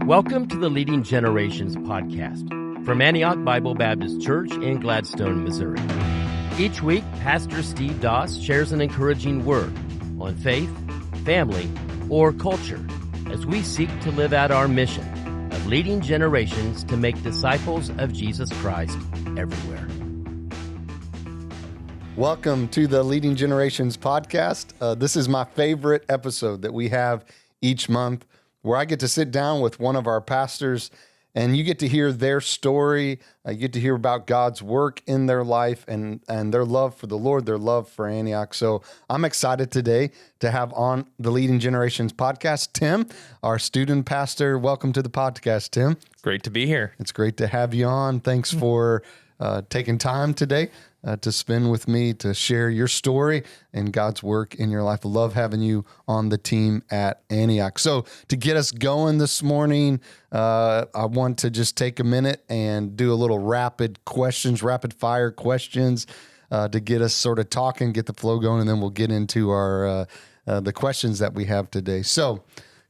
Welcome to the Leading Generations podcast from Antioch Bible Baptist Church in Gladstone, Missouri. Each week, Pastor Steve Doss shares an encouraging word on faith, family, or culture as we seek to live out our mission of leading generations to make disciples of Jesus Christ everywhere. Welcome to the Leading Generations podcast. This is my favorite episode that we have each month, where I get to sit down with one of our pastors and you get to hear their story. You get to hear about God's work in their life and their love for the Lord, their love for Antioch. So I'm excited today to have on the Leading Generations podcast, Tim, our student pastor. Welcome to the podcast, Tim. Great to be here. It's great to have you on. Thanks for taking time today to spend with me to share your story and God's work in your life. I love having you on the team at Antioch. So to get us going this morning, I want to just take a minute and do a little rapid fire questions to get us sort of talking, get the flow going, and then we'll get into our the questions that we have today. So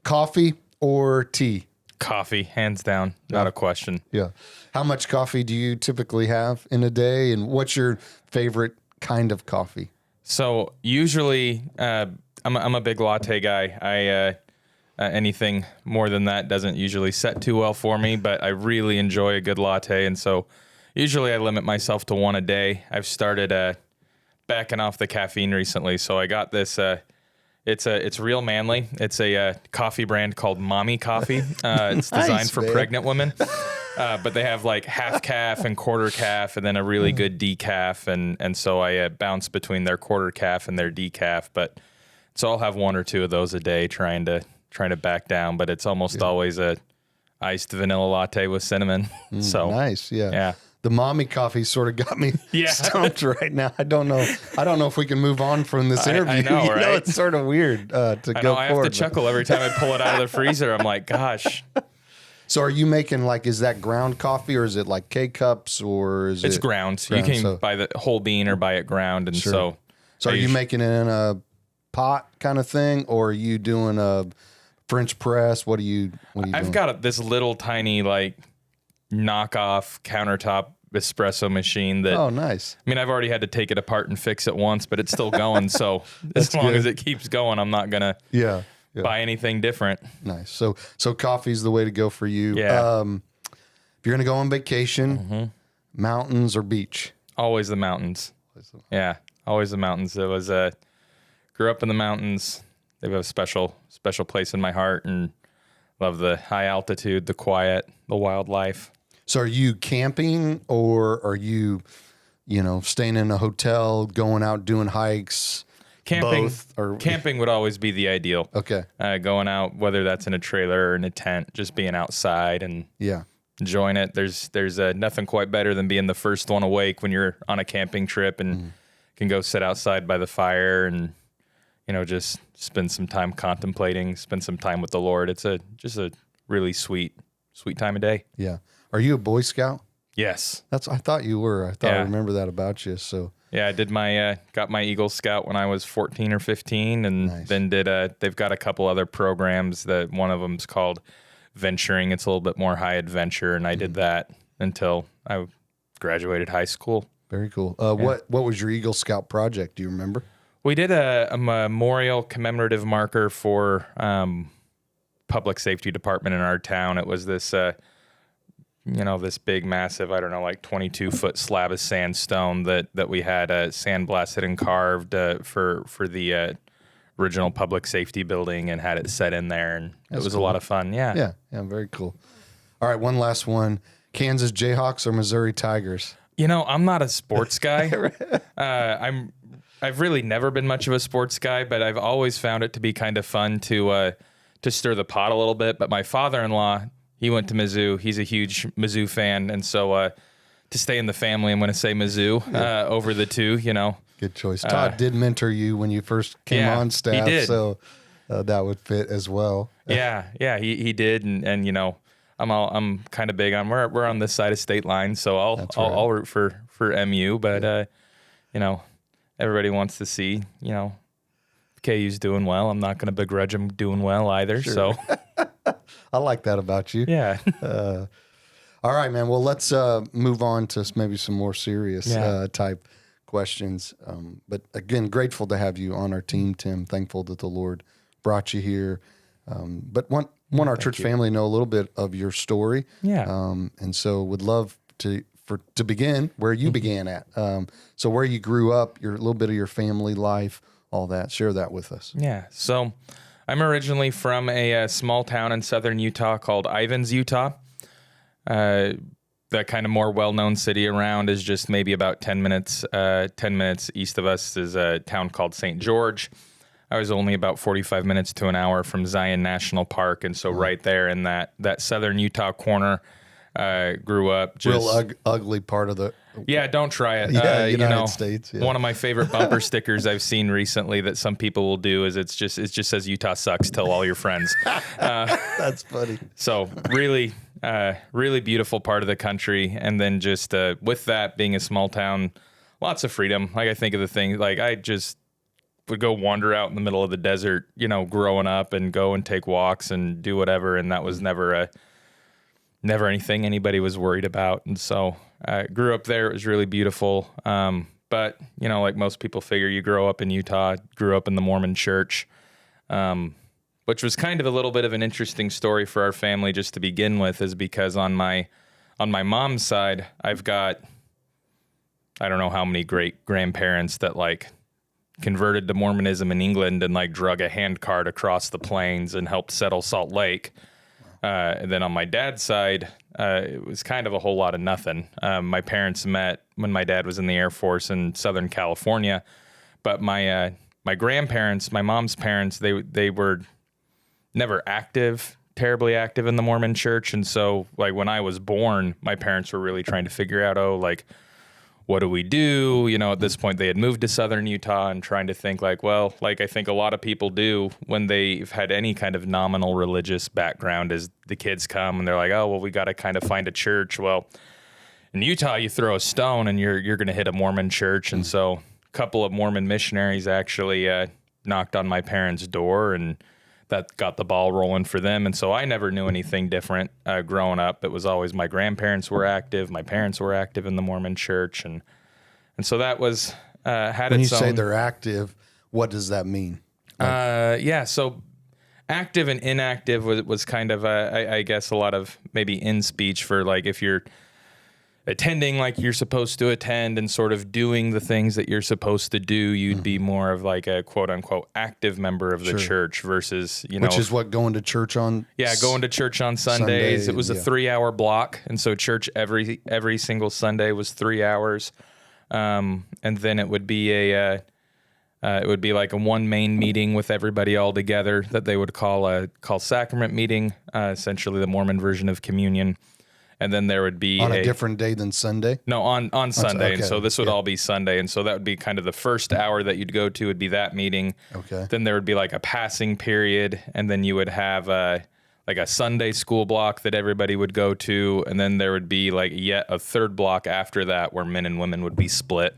coffee or tea? Coffee, hands down, not a question. Yeah. How much coffee do you typically have in a day, and what's your favorite kind of coffee? So usually, I'm a big latte guy. Anything more than that doesn't usually set too well for me, but I really enjoy a good latte, and so usually I limit myself to one a day. I've started backing off the caffeine recently, so I got this. It's real manly. It's a coffee brand called Mommy Coffee. It's designed for pregnant women, but they have like half calf and quarter calf, and then a really good decaf. And so I bounce between their quarter calf and their decaf. But so I'll have one or two of those a day, trying to back down. But it's almost always a iced vanilla latte with cinnamon. So nice, yeah. The Mommy Coffee sort of got me stumped right now. I don't know if we can move on from this interview. I know, right? It's sort of weird to go forward. I have to chuckle every time I pull it out of the freezer. I'm like, gosh. So are you making is that ground coffee, or is it like K-Cups, or is it's ground. You can buy the whole bean or buy it ground. And so are you making it in a pot kind of thing, or are you doing a French press? What are you I've got this little tiny knockoff countertop espresso machine that nice. I mean, I've already had to take it apart and fix it once, but it's still going. So as long as it keeps going, I'm not gonna buy anything different. Nice. So coffee's the way to go for you. Yeah. If you're gonna go on vacation, mountains or beach? Always the mountains. Yeah, always the mountains. It was grew up in the mountains. They have a special place in my heart, and love the high altitude, the quiet, the wildlife. So are you camping, or are you, staying in a hotel, going out, doing hikes? Camping would always be the ideal. Okay. Going out, whether that's in a trailer or in a tent, just being outside and enjoying it. There's nothing quite better than being the first one awake when you're on a camping trip and can go sit outside by the fire and, just spend some time contemplating, spend some time with the Lord. It's just a really sweet time of day. Yeah. Are you a Boy Scout? Yes. I thought you were. I remember that about you. So yeah, I did got my Eagle Scout when I was 14 or 15, and then they've got a couple other programs that one of them's called Venturing. It's a little bit more high adventure, and I did that until I graduated high school. Very cool. What was your Eagle Scout project? Do you remember? We did a memorial commemorative marker for public safety department in our town. It was this this big, massive, 22-foot slab of sandstone that we had sandblasted and carved for the original public safety building, and had it set in there, and it was cool. A lot of fun. Yeah, very cool. All right, one last one: Kansas Jayhawks or Missouri Tigers? I'm not a sports guy. I've really never been much of a sports guy, but I've always found it to be kind of fun to stir the pot a little bit. But my father-in-law, he went to Mizzou. He's a huge Mizzou fan, and so to stay in the family, I'm going to say Mizzou over the two. Good choice. Todd did mentor you when you first came on staff, he did. So that would fit as well. Yeah, he did, and I'm kind of big on we're on this side of state line, so I'll root for MU, but everybody wants to see KU's doing well. I'm not going to begrudge them doing well either. Sure. So I like that about you. Yeah. All right, man. Well, let's move on to maybe some more serious type questions. But again, grateful to have you on our team, Tim. Thankful that the Lord brought you here. But want our church family to know a little bit of your story. Yeah. And so would love to begin where you began at. So where you grew up, a little bit of your family life, all that. Share that with us. Yeah. So I'm originally from a small town in southern Utah called Ivins, Utah. The kind of more well-known city around is just maybe about 10 minutes east of us is a town called St. George. I was only about 45 minutes to an hour from Zion National Park. And so right there in that southern Utah corner, grew up. Just, real ugly part of the... Yeah, don't try it. United States. Yeah. One of my favorite bumper stickers I've seen recently that some people will do is it just says Utah sucks. Tell all your friends. That's funny. So really beautiful part of the country. And then just with that being a small town, lots of freedom. Like I think of the thing, like I just would go wander out in the middle of the desert, growing up and go and take walks and do whatever. And that was never anything anybody was worried about. And so I grew up there. It was really beautiful. But, like most people figure, you grow up in Utah, grew up in the Mormon church, which was kind of a little bit of an interesting story for our family just to begin with, is because on my mom's side, I've got, I don't know how many great grandparents that like converted to Mormonism in England and like drug a handcart across the plains and helped settle Salt Lake. And then on my dad's side, it was kind of a whole lot of nothing. My parents met when my dad was in the Air Force in Southern California, but my grandparents, my mom's parents, they were never terribly active in the Mormon church. And so like when I was born, my parents were really trying to figure out, what do we do? At this point they had moved to Southern Utah and trying to think like I think a lot of people do when they've had any kind of nominal religious background, is the kids come and they're like, oh, well, we got to kind of find a church. Well, in Utah, you throw a stone and you're going to hit a Mormon church. And so a couple of Mormon missionaries actually knocked on my parents' door, and that got the ball rolling for them. And so I never knew anything different growing up. It was always my grandparents were active, my parents were active in the Mormon church. And so that was had when its you own... say they're active, what does that mean? So active and inactive was kind of, I guess, a lot of maybe in speech for like if you're attending like you're supposed to attend and sort of doing the things that you're supposed to do, you'd be more of like a quote unquote active member of the church versus, which is what going to church on. Yeah. Going to church on Sundays. It was a 3-hour block. And so church every single Sunday was 3 hours. And then it would be like a one main meeting with everybody all together that they would call sacrament meeting, essentially the Mormon version of communion. And then there would be on a different day than Sunday? No, on Sunday. Okay. And so this would all be Sunday. And so that would be kind of the first hour that you'd go to would be that meeting. Okay. Then there would be like a passing period. And then you would have like a Sunday school block that everybody would go to. And then there would be like yet a third block after that where men and women would be split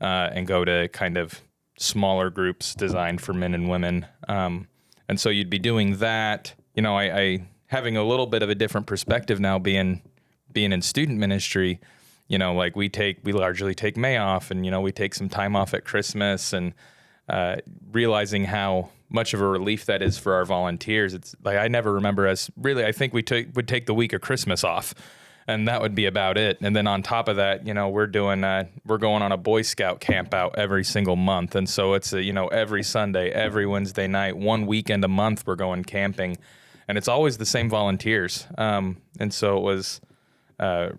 and go to kind of smaller groups designed for men and women. And so you'd be doing that. I having a little bit of a different perspective now being in student ministry, like we largely take May off and, we take some time off at Christmas, and realizing how much of a relief that is for our volunteers. It's like, I never remember us really, I think would take the week of Christmas off, and that would be about it. And then on top of that, we're going on a Boy Scout camp out every single month. And so it's every Sunday, every Wednesday night, one weekend a month, we're going camping. And it's always the same volunteers. And so it was,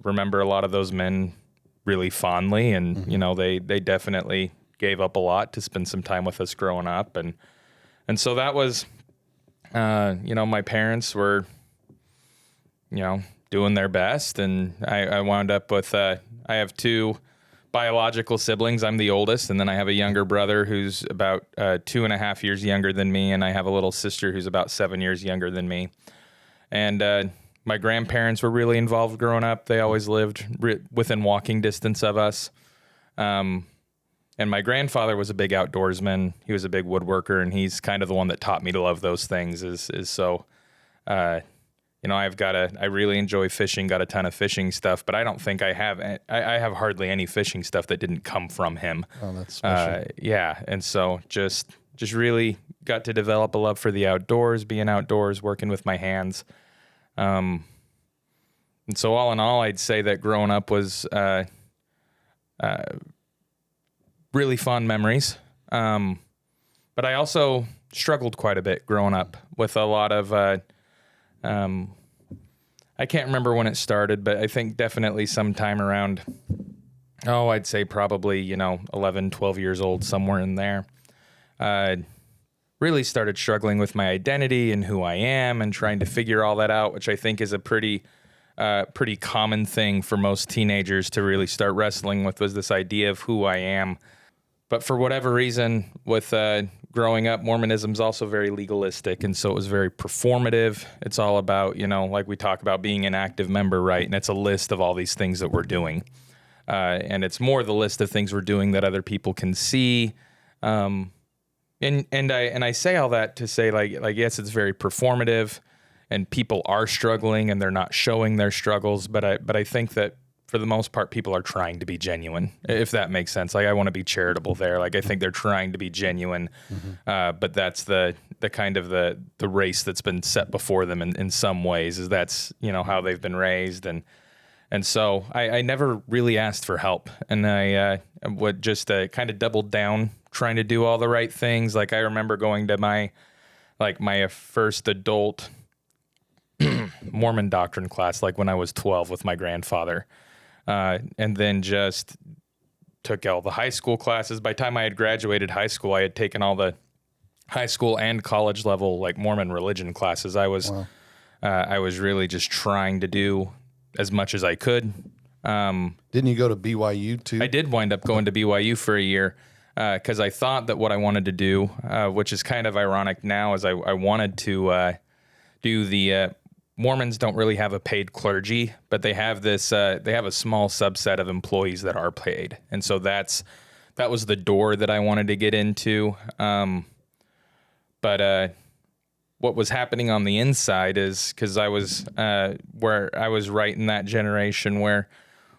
remember a lot of those men really fondly. And, they definitely gave up a lot to spend some time with us growing up. And so that was, my parents were, doing their best. And I wound up with, I have 2 biological siblings. I'm the oldest, and then I have a younger brother who's about 2.5 years younger than me, and I have a little sister who's about 7 years younger than me. And my grandparents were really involved growing up. They always lived within walking distance of us. And my grandfather was a big outdoorsman. He was a big woodworker, and he's kind of the one that taught me to love those things. So I really enjoy fishing, got a ton of fishing stuff, but I don't think I have hardly any fishing stuff that didn't come from him. Oh, that's special. Yeah. And so just really got to develop a love for the outdoors, being outdoors, working with my hands. And so all in all, I'd say that growing up was, really fun memories. But I also struggled quite a bit growing up with a lot of, I can't remember when it started, but I think definitely sometime around, I'd say probably, 11, 12 years old, somewhere in there. Really started struggling with my identity and who I am and trying to figure all that out, which I think is a pretty common thing for most teenagers to really start wrestling with, was this idea of who I am. But for whatever reason, with growing up, Mormonism's also very legalistic, and so it was very performative. It's all about, like we talk about being an active member, right? And it's a list of all these things that we're doing. And it's more the list of things we're doing that other people can see. And I say all that to say, like yes, it's very performative, and people are struggling and they're not showing their struggles. But I think that for the most part, people are trying to be genuine, if that makes sense. Like, I want to be charitable there. Like, I think they're trying to be genuine, but that's the kind of the race that's been set before them in some ways, is that's, how they've been raised. And so I never really asked for help, and I would just kind of doubled down, trying to do all the right things. Like, I remember going to my first adult Mormon doctrine class, like when I was 12 with my grandfather. And then just took all the high school classes. By the time I had graduated high school, I had taken all the high school and college level, like, Mormon religion classes. I was really just trying to do as much as I could. Didn't you go to BYU too? I did wind up going to BYU for a year, because I thought that what I wanted to do, which is kind of ironic now, is I wanted to do the Mormons don't really have a paid clergy, but they have this. They have a small subset of employees that are paid, and so that was the door that I wanted to get into. But what was happening on the inside is, because I was where I was right in that generation where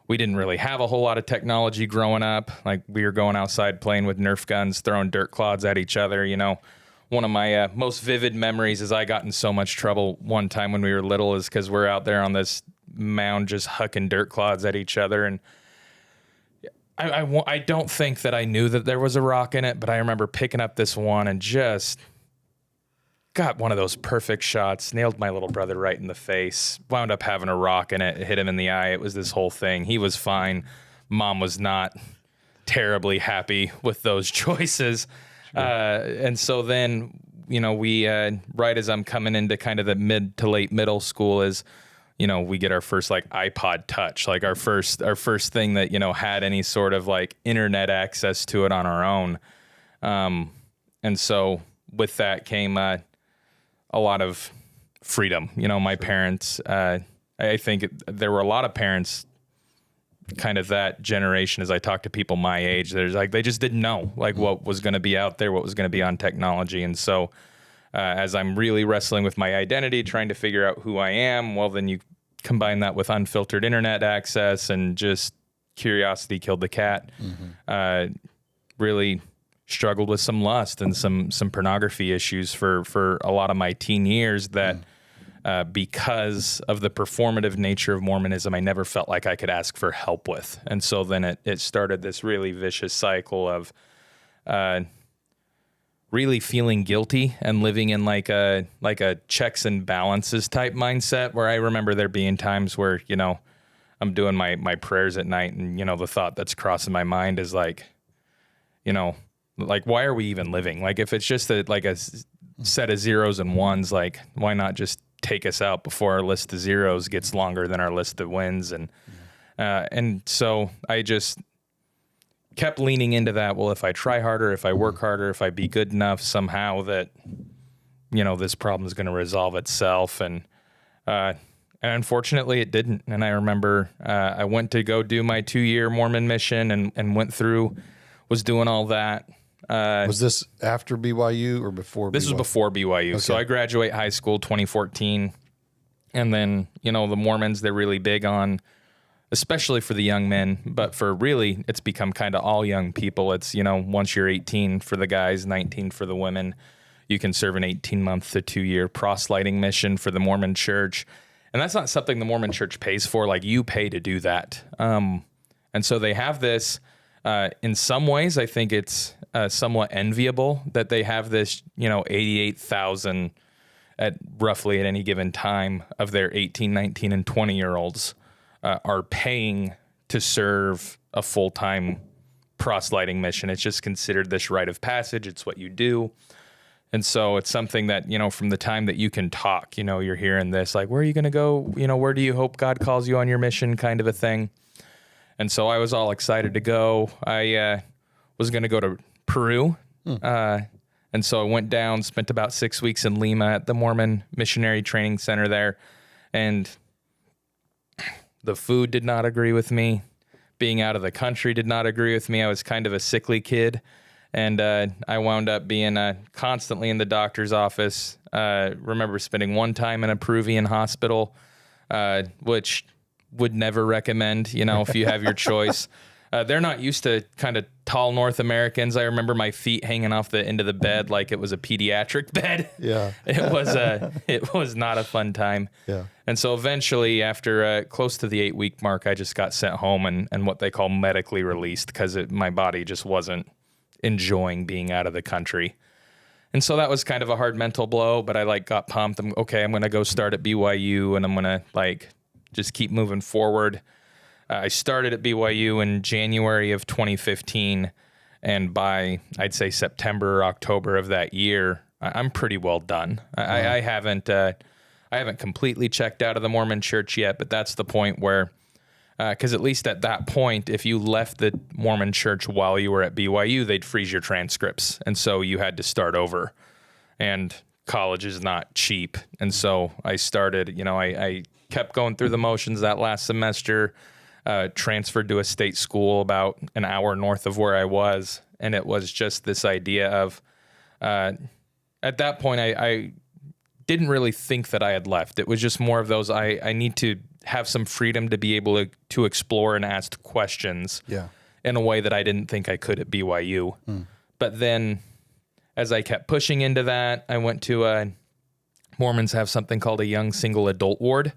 we didn't really have a whole lot of technology growing up. Like, we were going outside playing with Nerf guns, throwing dirt clods at each other. One of my most vivid memories is I got in so much trouble one time when we were little, is because we're out there on this mound just hucking dirt clods at each other. And I don't think that I knew that there was a rock in it, but I remember picking up this one and just got one of those perfect shots, nailed my little brother right in the face, wound up having a rock in it, hit him in the eye. It was this whole thing. He was fine. Mom was not terribly happy with those choices. Sure. And so then, we, right as I'm coming into kind of the mid to late middle school, is, we get our first iPod Touch, like our first thing that, had any sort of internet access to it on our own. And so with that came, a lot of freedom. My parents, I think there were a lot of parents kind of that generation, as I talk to people my age, there's they just didn't know what was going to be out there, what was going to be on technology. And so as I'm really wrestling with my identity, trying to figure out who I am, well, then you combine that with unfiltered internet access, and just curiosity killed the cat. Really struggled with some lust and some pornography issues for a lot of my teen years that because of the performative nature of Mormonism, I never felt like I could ask for help with. And so then it started this really vicious cycle of really feeling guilty and living in like a checks and balances type mindset, where I remember there being times where, I'm doing my prayers at night, and, the thought that's crossing my mind is why are we even living? If it's just a set of zeros and ones, why not just take us out before our list of zeros gets longer than our list of wins? And so I just kept leaning into that. Well, if I try harder, if I work harder, if I be good enough, somehow that, this problem is going to resolve itself. And unfortunately it didn't. And I remember, I went to go do my 2-year Mormon mission and was doing all that. Was this after BYU or before BYU? This was before BYU. Okay. So I graduate high school 2014, And then, the Mormons, they're really big on, especially for the young men, but for really, it's become kind of all young people. It's, once you're 18 for the guys, 19 for the women, you can serve an 18-month to 2-year proselyting mission for the Mormon church. And that's not something the Mormon church pays for. Like, you pay to do that. And so they have this, in some ways, I think it's somewhat enviable that they have this, 88,000 at roughly at any given time of their 18, 19, and 20-year-olds are paying to serve a full-time proselyting mission. It's just considered this rite of passage. It's what you do. And so it's something that, from the time that you can talk, you're hearing this, like, where are you going to go? Where do you hope God calls you on your mission, kind of a thing. And so I was all excited to go. I was going to go to Peru. And so I went down, spent about 6 weeks in Lima at the Mormon Missionary Training Center there. And the food did not agree with me. Being out of the country did not agree with me. I was kind of a sickly kid. And I wound up being constantly in the doctor's office. Remember spending one time in a Peruvian hospital, which would never recommend, if you have your choice. They're not used to kind of tall North Americans. I remember my feet hanging off the end of the bed like it was a pediatric bed. Yeah. It was not a fun time. Yeah. And so eventually, after close to the 8-week mark, I just got sent home and what they call medically released because my body just wasn't enjoying being out of the country. And so that was kind of a hard mental blow, but I got pumped. I'm going to go start at BYU and I'm going to just keep moving forward. I started at BYU in January of 2015. And by, I'd say September or October of that year, I'm pretty well done. I haven't completely checked out of the Mormon church yet, but that's the point where, because at least at that point, if you left the Mormon church while you were at BYU, they'd freeze your transcripts. And so you had to start over. And college is not cheap. And so I started, I kept going through the motions that last semester, transferred to a state school about an hour north of where I was. And it was just this idea of, at that point, I didn't really think that I had left. It was just more of those, I need to have some freedom to be able to explore and ask questions in a way that I didn't think I could at BYU. But then as I kept pushing into that, I went to Mormons have something called a young single adult ward,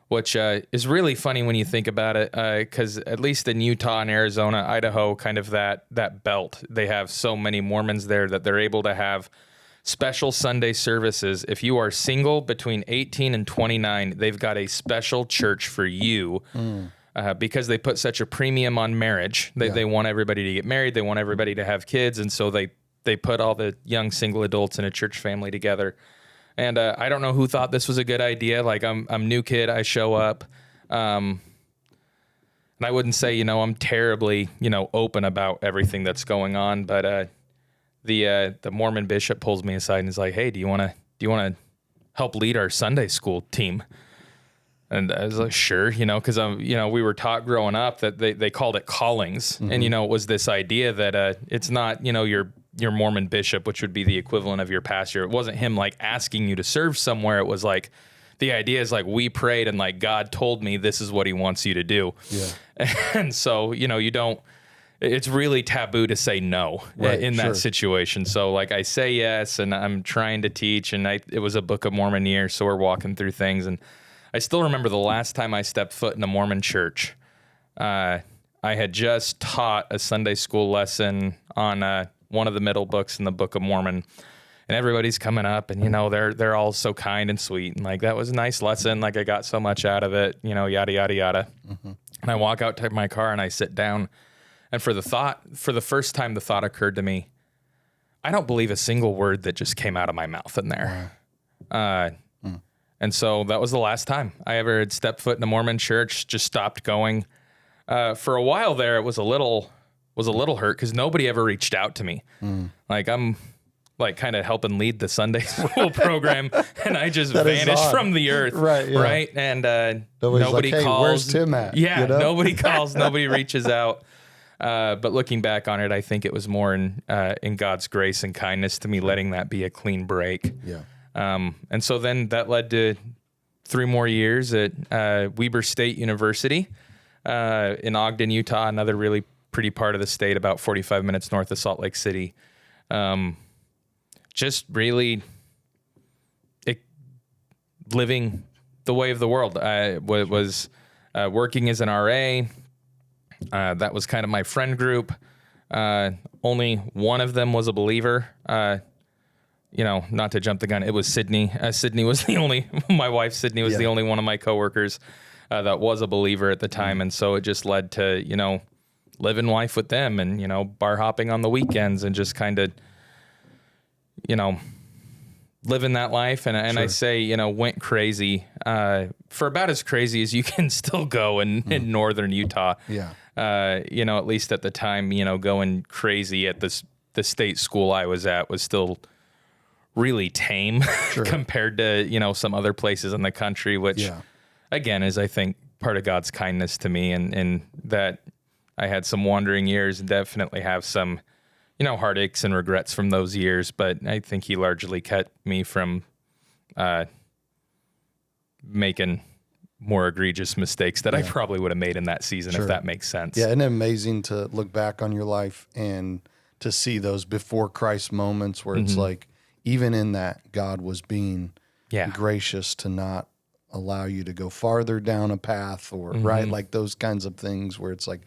which is really funny when you think about it, because at least in Utah and Arizona, Idaho, kind of that belt, they have so many Mormons there that they're able to have special Sunday services. If you are single between 18 and 29, they've got a special church for you because they put such a premium on marriage. They want everybody to get married. They want everybody to have kids. And so they put all the young single adults in a church family together. And I don't know who thought this was a good idea. Like, I'm new kid. I show up. And I wouldn't say, I'm terribly, open about everything that's going on. But the Mormon bishop pulls me aside and is like, "Hey, do you want to help lead our Sunday school team?" And I was like, "Sure," because we were taught growing up that they called it callings, and it was this idea that it's not your Mormon bishop, which would be the equivalent of your pastor. It wasn't him asking you to serve somewhere. It was the idea is we prayed and God told me this is what He wants you to do. Yeah, and so you don't. It's really taboo to say no in that situation. So I say yes, and I'm trying to teach, and it was a Book of Mormon year, so we're walking through things. And I still remember the last time I stepped foot in a Mormon church. I had just taught a Sunday school lesson on one of the middle books in the Book of Mormon, and everybody's coming up, and they're all so kind and sweet, and that was a nice lesson. I got so much out of it, yada yada yada. And I walk out to my car and I sit down. And for the first time, the thought occurred to me, I don't believe a single word that just came out of my mouth in there. And so that was the last time I ever had stepped foot in a Mormon church, just stopped going. For a while there, it was a little hurt because nobody ever reached out to me. I'm kind of helping lead the Sunday school program, and I just vanished from the earth. Right. And nobody hey, calls. Where's Tim at? Yeah, nobody calls, nobody reaches out. But looking back on it, I think it was more in God's grace and kindness to me, letting that be a clean break. Yeah. And so then that led to 3 more years at Weber State University in Ogden, Utah, another really pretty part of the state, about 45 minutes north of Salt Lake City. Just really living the way of the world. I was working as an RA. That was kind of my friend group. Only one of them was a believer. Not to jump the gun, it was Sydney. Sydney was my wife Sydney was the only one of my coworkers that was a believer at the time. And so it just led to, living life with them and, bar hopping on the weekends and just kind of, living that life. And I say, went crazy for about as crazy as you can still go in northern Utah. Yeah. At least at the time, going crazy at the state school I was at was still really tame compared to, some other places in the country, which again is, I think, part of God's kindness to me and that I had some wandering years and definitely have some, heartaches and regrets from those years, but I think he largely kept me from making more egregious mistakes that I probably would have made in that season, if that makes sense. Yeah, isn't it amazing to look back on your life and to see those before Christ moments where it's like, even in that, God was being gracious to not allow you to go farther down a path or, right, like those kinds of things where it's like,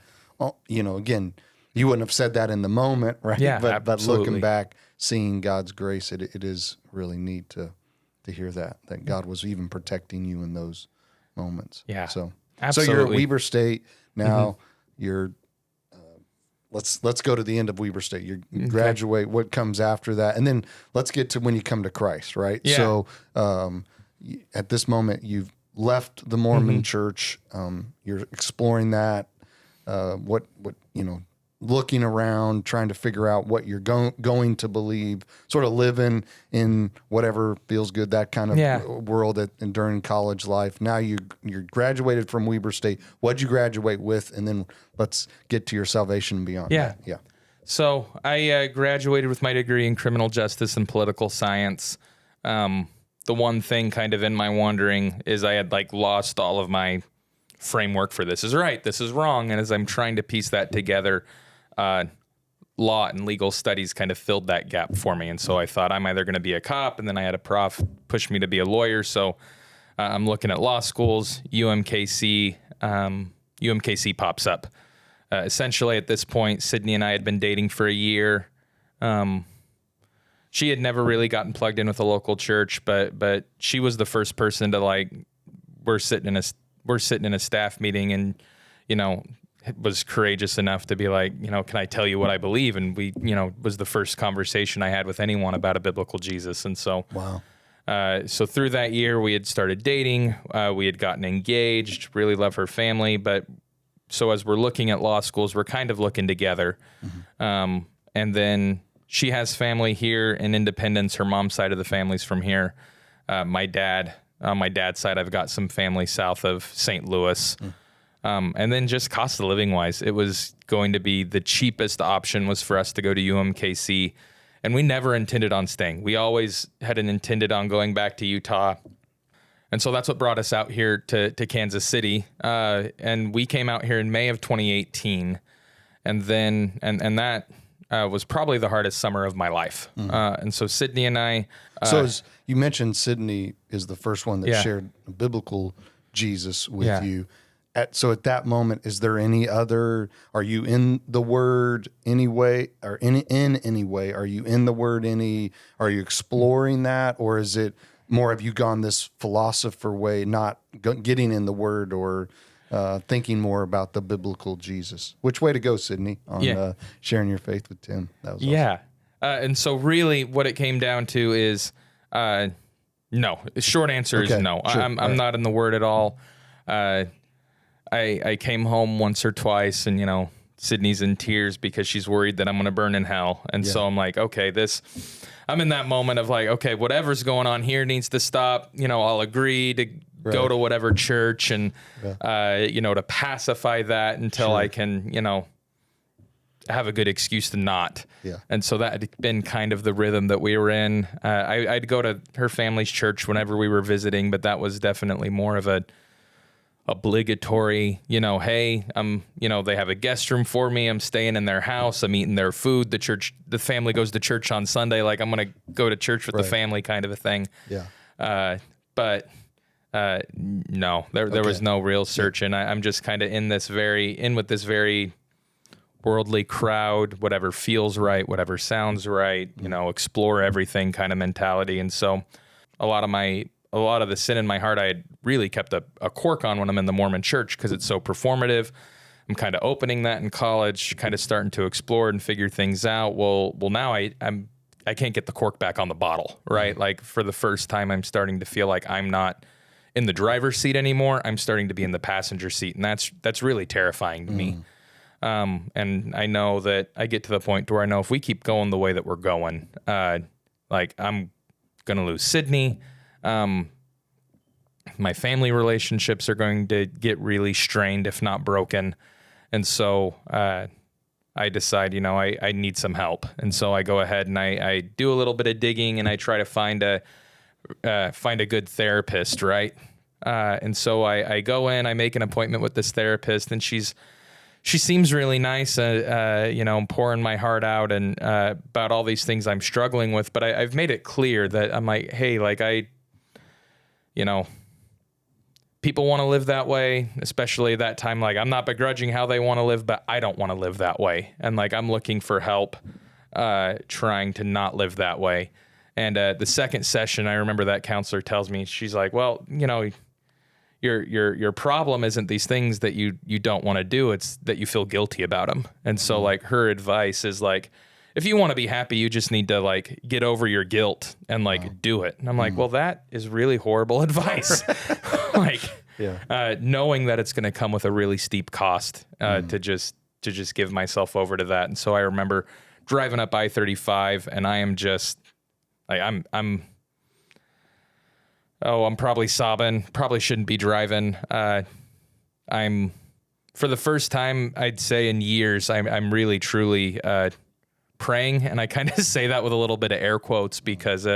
again, you wouldn't have said that in the moment, right? Yeah, but looking back, seeing God's grace, it is really neat to hear that God was even protecting you in those moments. Yeah, so absolutely. So you're at Weber State now. You're let's go to the end of Weber State. You graduate. What comes after that, and then let's get to when you come to Christ, right? Yeah. So at this moment, you've left the Mormon Church. You're exploring that. Looking around, trying to figure out what you're going to believe, sort of living in whatever feels good, that kind of world and during college life. Now you're graduated from Weber State. What'd you graduate with? And then let's get to your salvation and beyond. Yeah. Yeah. So I graduated with my degree in criminal justice and political science. The one thing kind of in my wandering is I had lost all of my framework for this is right, this is wrong. And as I'm trying to piece that together, law and legal studies kind of filled that gap for me. And so I thought I'm either going to be a cop, and then I had a prof push me to be a lawyer. So I'm looking at law schools. UMKC pops up. Essentially at this point, Sydney and I had been dating for a year. She had never really gotten plugged in with a local church, but she was the first person to we're sitting in a staff meeting and, was courageous enough to be like, can I tell you what I believe? And we, was the first conversation I had with anyone about a biblical Jesus. And so, so through that year we had started dating, we had gotten engaged, really love her family. But so as we're looking at law schools, we're kind of looking together. And then she has family here in Independence. Her mom's side of the family's from here. On my dad's side, I've got some family south of St. Louis. And then just cost of living wise, it was going to be the cheapest option was for us to go to UMKC. And we never intended on staying. We always had intended on going back to Utah. And so that's what brought us out here to Kansas City. And we came out here in May of 2018. And then, and that was probably the hardest summer of my life. And so Sydney and I... so as you mentioned, Sydney is the first one that shared a biblical Jesus with you. So at that moment, is there any other, are you in the Word anyway, or in any way? Are you in the Word are you exploring that? Or is it more, have you gone this philosopher way, not getting in the Word or thinking more about the biblical Jesus? Which way to go, Sydney, on sharing your faith with Tim? That was awesome. And so really what it came down to is no. The short answer is no. Sure. I'm not in the Word at all. I came home once or twice and, Sydney's in tears because she's worried that I'm going to burn in hell. And so I'm like, okay, I'm in that moment of okay, whatever's going on here needs to stop. I'll agree to go to whatever church and, to pacify that until I can, have a good excuse to not. Yeah. And so that had been kind of the rhythm that we were in. I'd go to her family's church whenever we were visiting, but that was definitely more of a obligatory, hey, they have a guest room for me. I'm staying in their house. I'm eating their food. The family goes to church on Sunday. Like, I'm going to go to church with the family kind of a thing. Yeah. But no, there was no real search. And I'm just kind of in with this very worldly crowd, whatever feels right, whatever sounds right, explore everything kind of mentality. And so a lot of the sin in my heart, I had really kept a cork on when I'm in the Mormon church because it's so performative. I'm kind of opening that in college, kind of starting to explore and figure things out. Well, now I can't get the cork back on the bottle, right? Mm-hmm. Like, for the first time, I'm starting to feel like I'm not in the driver's seat anymore. I'm starting to be in the passenger seat, and that's really terrifying to me. And I know that I get to the point where I know if we keep going the way that we're going, like, I'm going to lose Sydney. My family relationships are going to get really strained, if not broken. And so I decide, I need some help. And so I go ahead and I do a little bit of digging, and I try to find a good therapist, right? And so I go in, I make an appointment with this therapist, and she seems really nice, pouring my heart out and about all these things I'm struggling with. But I've made it clear that I'm like, hey, like, people want to live that way, especially that time. Like, I'm not begrudging how they want to live, but I don't want to live that way. And like, I'm looking for help, trying to not live that way. And the second session, I remember that counselor tells me, she's like, well, your problem isn't these things that you don't want to do. It's that you feel guilty about them. And so like, her advice is like, if you want to be happy, you just need to like get over your guilt and like do it. And I'm like, well, that is really horrible advice. Like, knowing that it's going to come with a really steep cost to just give myself over to that. And so I remember driving up I-35, and I am just like, I'm probably sobbing. Probably shouldn't be driving. I'm, for the first time, I'd say in years, I'm really truly praying, and I kind of say that with a little bit of air quotes because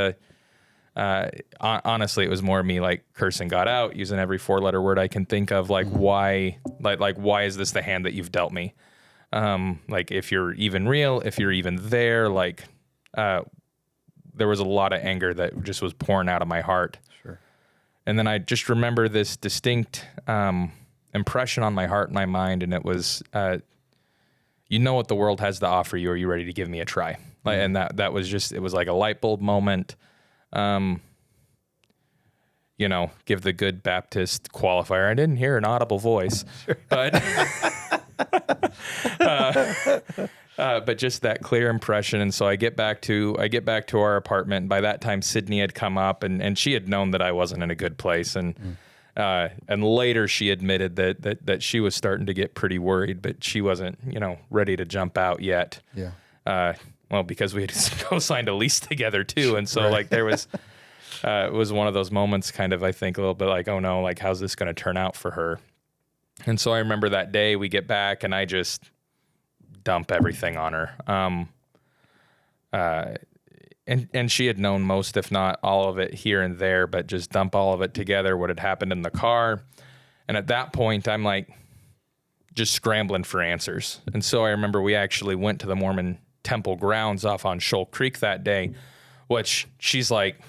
honestly, it was more me like cursing God out, using every 4-letter word I can think of, like why is this the hand that you've dealt me? Like, if you're even real, if you're even there, like there was a lot of anger that just was pouring out of my heart. Sure. And then I just remember this distinct impression on my heart and my mind, and it was what the world has to offer you. Are you ready to give me a try? Like, and that was just, it was like a light bulb moment. Give the good Baptist qualifier. I didn't hear an audible voice, sure. But just that clear impression. And so I get back to our apartment. By that time, Sydney had come up, and she had known that I wasn't in a good place. And later she admitted that she was starting to get pretty worried, but she wasn't, ready to jump out yet. Yeah. Well, because we had co-signed a lease together too. And so like there was, it was one of those moments kind of, I think, a little bit like, oh no, like, how's this going to turn out for her? And so I remember that day we get back, and I just dump everything on her. And she had known most, if not all of it here and there, but just dump all of it together, what had happened in the car. And at that point, I'm like just scrambling for answers. And so I remember we actually went to the Mormon temple grounds off on Shoal Creek that day, which she's like,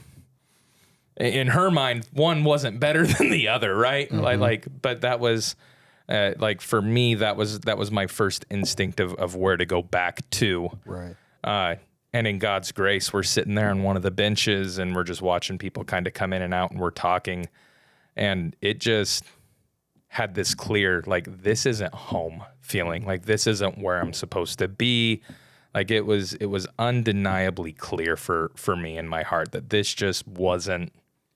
in her mind, one wasn't better than the other, right? Mm-hmm. But that was for me, that was my first instinct of where to go back to. Right. And in God's grace, we're sitting there on one of the benches, and we're just watching people kind of come in and out, and we're talking, and it just had this clear, like, this isn't home feeling, like, this isn't where I'm supposed to be. Like, it was undeniably clear for me in my heart that this wasn't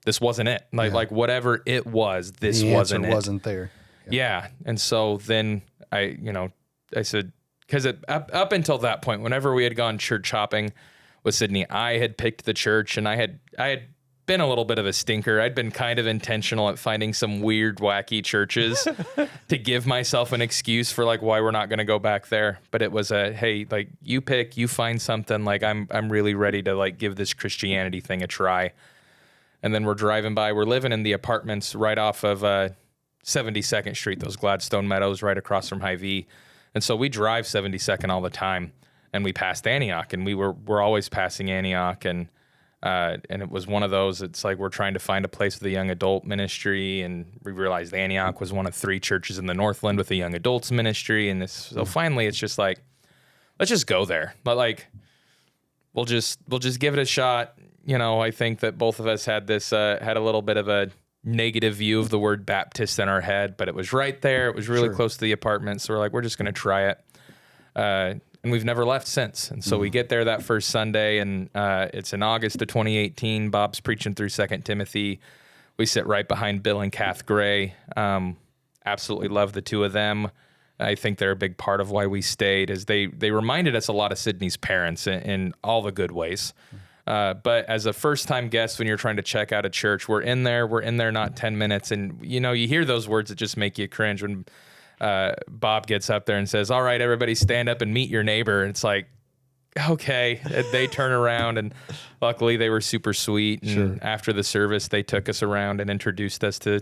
it. Like whatever it was, this wasn't it. Wasn't there. Yeah. And so then I said, because up until that point, whenever we had gone church hopping with Sydney, I had picked the church, and I had been a little bit of a stinker. I'd been kind of intentional at finding some weird, wacky churches to give myself an excuse for like why we're not going to go back there. But it was hey, like you pick, you find something. Like I'm really ready to like give this Christianity thing a try. And then we're driving by. We're living in the apartments right off of 72nd Street, those Gladstone Meadows right across from Hy-Vee. And so we drive 72nd all the time. And we passed Antioch, and we're always passing Antioch. And it was one of those, it's like we're trying to find a place with a young adult ministry. And we realized Antioch was one of 3 churches in the Northland with a young adults ministry. And so finally it's just like, let's just go there. But like, we'll just give it a shot. You know, I think that both of us had a little bit of a negative view of the word Baptist in our head, but it was right there. It was really close to the apartment. So we're like, we're just going to try it. And we've never left since. And so we get there that first Sunday, and it's in August of 2018. Bob's preaching through 2 Timothy. We sit right behind Bill and Kath Gray. Absolutely love the two of them. I think they're a big part of why we stayed, is they reminded us a lot of Sydney's parents in all the good ways. But as a first-time guest, when you're trying to check out a church, we're in there not 10 minutes. And, you know, you hear those words that just make you cringe when Bob gets up there and says, all right, everybody stand up and meet your neighbor. And it's like, okay. They turn around, and luckily they were super sweet. And after the service, they took us around and introduced us to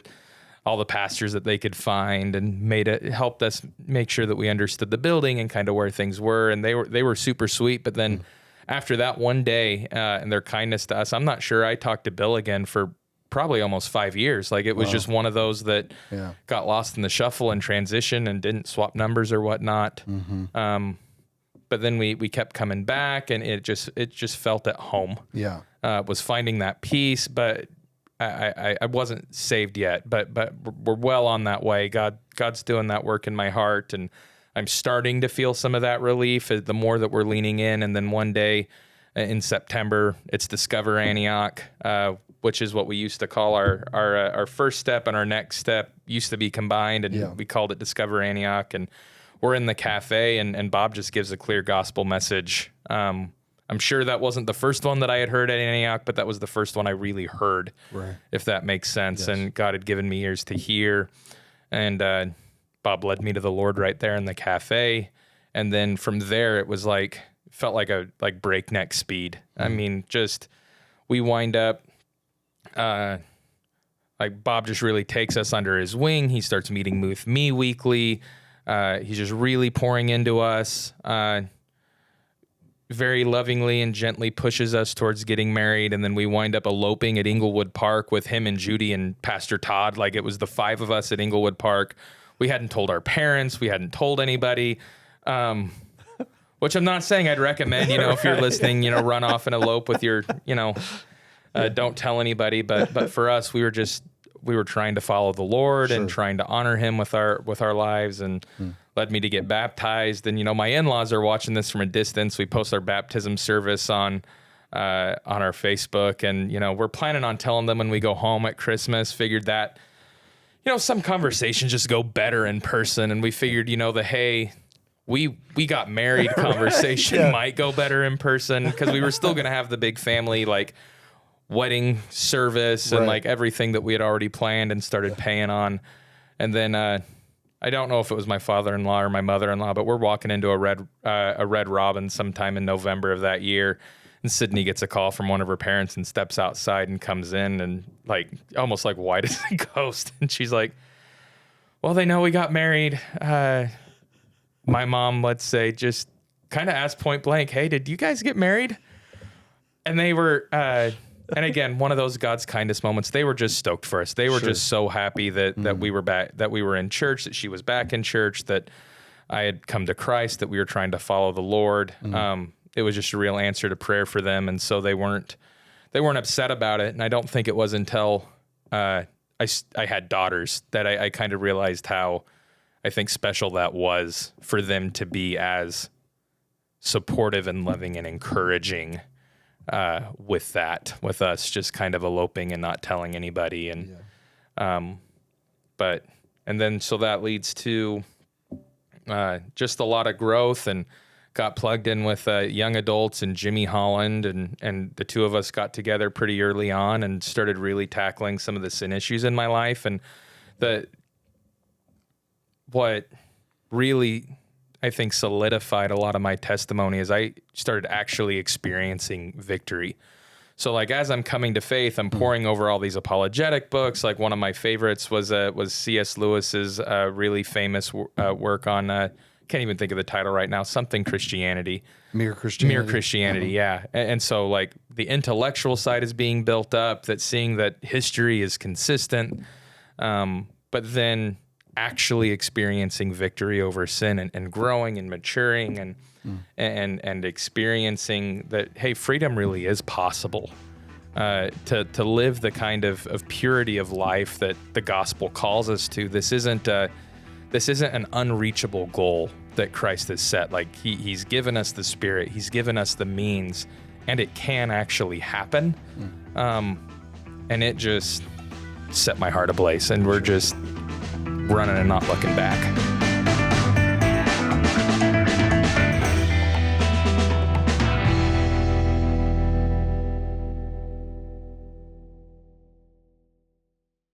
all the pastors that they could find, and helped us make sure that we understood the building and kind of where things were. And they were super sweet. But then after that one day, and their kindness to us, I'm not sure I talked to Bill again for probably almost 5 years. Like it was just one of those that got lost in the shuffle and transition and didn't swap numbers or whatnot. But then we kept coming back, and it just felt at home. Was finding that peace, but I wasn't saved yet, but we're well on that way. God's doing that work in my heart, and I'm starting to feel some of that relief the more that we're leaning in. And then one day in September, it's Discover Antioch, which is what we used to call our first step, and our next step used to be combined, and we called it Discover Antioch. And we're in the cafe, and Bob just gives a clear gospel message. I'm sure that wasn't the first one that I had heard at Antioch, but that was the first one I really heard, if that makes sense. Yes. And God had given me ears to hear. And Bob led me to the Lord right there in the cafe. And then from there, it was felt like breakneck speed. I mean, we wind up, Bob just really takes us under his wing. He starts meeting with me weekly. He's just really pouring into us, very lovingly and gently pushes us towards getting married. And then we wind up eloping at Inglewood Park with him and Judy and Pastor Todd. Like it was the 5 of us at Inglewood Park. We hadn't told our parents. We hadn't told anybody, which I'm not saying I'd recommend, if you're listening, run off and elope with your, don't tell anybody. But for us, we were trying to follow the Lord and trying to honor him with our lives, and led me to get baptized. And, my in-laws are watching this from a distance. We post our baptism service on our Facebook, and, we're planning on telling them when we go home at Christmas. Figured that, some conversations just go better in person. And we figured, hey, we got married conversation might go better in person, because we were still going to have the big family, wedding service and everything that we had already planned and started paying on. And then I don't know if it was my father-in-law or my mother-in-law, but we're walking into a Red Robin sometime in November of that year, and Sydney gets a call from one of her parents and steps outside and comes in and almost like white as a ghost. And she's like, well, they know we got married. My mom, let's say, just kind of asked point blank, hey, did you guys get married? And they were, and again, one of those God's kindness moments, they were just stoked for us. They were just so happy that we were back, that we were in church, that she was back in church, that I had come to Christ, that we were trying to follow the Lord. It was just a real answer to prayer for them. And so they weren't upset about it. And I don't think it was until I had daughters that I kind of realized how, I think, special that was for them to be as supportive and loving and encouraging with us just kind of eloping and not telling anybody. And, and then, so that leads to, just a lot of growth, and got plugged in with young adults and Jimmy Holland, and the two of us got together pretty early on and started really tackling some of the sin issues in my life. And what really, I think, solidified a lot of my testimony is I started actually experiencing victory. So like, as I'm coming to faith, I'm poring over all these apologetic books. Like one of my favorites was C.S. Lewis's really famous work on, can't even think of the title right now, something Christianity. Mere Christianity, yeah. And so like the intellectual side is being built up, that seeing that history is consistent, but then actually experiencing victory over sin and growing and maturing and experiencing that, hey, freedom really is possible, to live the kind of purity of life that the gospel calls us to. This isn't an unreachable goal that Christ has set. Like he's given us the Spirit, he's given us the means, and it can actually happen. And it just set my heart ablaze, and we're just running and not looking back.